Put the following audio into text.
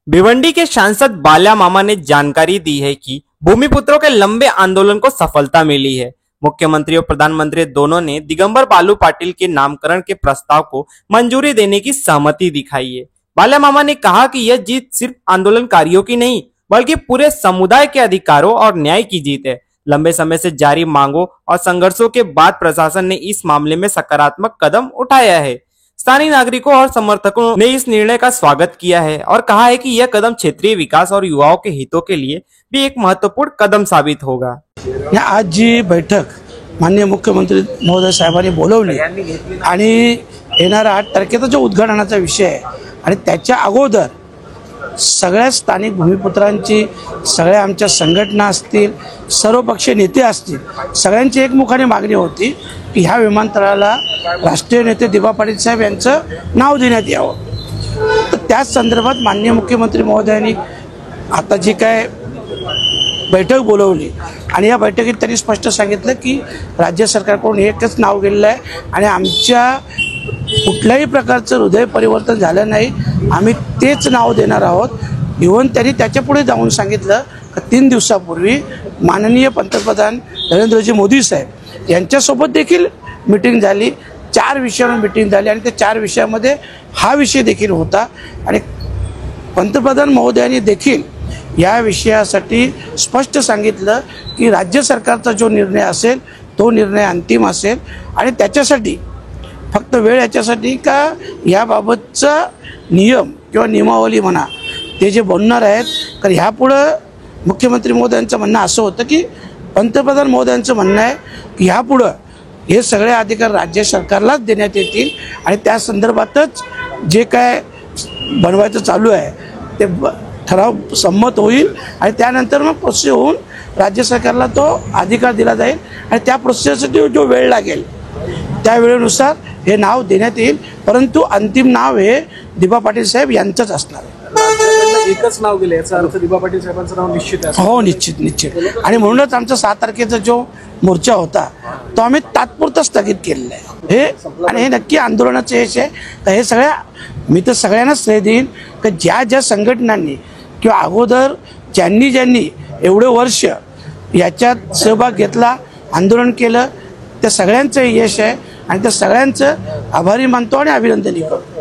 भिवंडी के सांसद बाला मामा ने जानकारी दी है कि भूमिपुत्रों के लंबे आंदोलन को सफलता मिली है। मुख्यमंत्री और प्रधानमंत्री दोनों ने दिगंबर बालू पाटिल के नामकरण के प्रस्ताव को मंजूरी देने की सहमति दिखाई है। बाला मामा ने कहा कि यह जीत सिर्फ आंदोलनकारियों की नहीं बल्कि पूरे समुदाय के अधिकारों और न्याय की जीत है। लंबे समय से जारी मांगों और संघर्षों के बाद प्रशासन ने इस मामले में सकारात्मक कदम उठाया है। स्थानीय नागरिकों और समर्थकों ने इस निर्णय का स्वागत किया है और कहा है कि यह कदम क्षेत्रीय विकास और युवाओं के हितों के लिए भी एक महत्वपूर्ण कदम साबित होगा। आज जी बैठक माननीय मुख्यमंत्री महोदय साहेबांनी बोलवली आणि येणारा 8 तारखेचा जो उद्घाटनाचा विषय आहे आणि त्याच्या अगोदर सगळ्या स्थानिक भूमिपुत्रांची, सगळ्या आमच्या संघटना असतील, सर्वपक्षीय नेते असतील, सगळ्यांची एकमुखाने मागणी होती की ह्या विमानतळाला राष्ट्रीय नेते दिबा पाटील साहेब यांचं नाव देण्यात यावं। तर त्याच संदर्भात माननीय मुख्यमंत्री महोदयांनी आता जी काय बैठक बोलवली आणि या बैठकीत त्यांनी स्पष्ट सांगितलं की राज्य सरकारकडून एकच नाव गेलेलं आहे आणि आमच्या कुठल्याही प्रकारचं हृदय परिवर्तन झालं नाही, आम्ही तेच नाव देणार आहोत। इव्हन त्यांनी त्याच्यापुढे जाऊन सांगितलं की 3 दिवसापूर्वी माननीय पंतप्रधान नरेंद्रजी मोदी साहेब यांच्यासोबत देखील मीटिंग झाली, 4 विषयांवर मीटिंग झाली आणि त्या 4 विषयामध्ये हा विषय देखील होता आणि पंतप्रधान महोदयांनी देखील या विषयासाठी स्पष्ट सांगितलं की राज्य सरकारचा जो निर्णय असेल तो निर्णय अंतिम असेल आणि त्याच्यासाठी फक्त वेळ याच्यासाठी का याबाबतचा नियम किंवा नियमावली म्हणा ते जे बनणार आहेत। कारण ह्यापुढं मुख्यमंत्री महोदयांचं म्हणणं असं होतं की पंतप्रधान महोदयांचं म्हणणं आहे की ह्यापुढं हे सगळे अधिकार राज्य सरकारलाच देण्यात येतील आणि त्या संदर्भातच जे काय बनवायचं चालू आहे ते ठराव संमत होईल आणि त्यानंतर मग प्रोसेस होऊन राज्य सरकारला तो अधिकार दिला जाईल आणि त्या प्रोसेससाठी जो वेळ लागेल त्या वेळेनुसार हे नाव देण्यात येईल, परंतु अंतिम नाव हे दिबा पाटील साहेब यांचंच असणार आहे। एकच नाव गेले याचा अर्थ दिबा पाटील साहेबांचं नाव निश्चित आहे। हो, निश्चित आणि म्हणूनच आमचा 6 तारखेचा जो मोर्चा होता तो आम्ही तात्पुरता स्थगित केलेला आहे। हे आणि हे नक्की आंदोलनाचे यश आहे तर हे सगळ्या मी तर सगळ्यांनाच श्रेय देईन की ज्या संघटनांनी किंवा अगोदर ज्यांनी एवढे वर्ष याच्यात सहभाग घेतला, आंदोलन केलं, त्या सगळ्यांचं यश आहे आणि त्या सगळ्यांचं आभारी मानतो आणि अभिनंदनही करतो।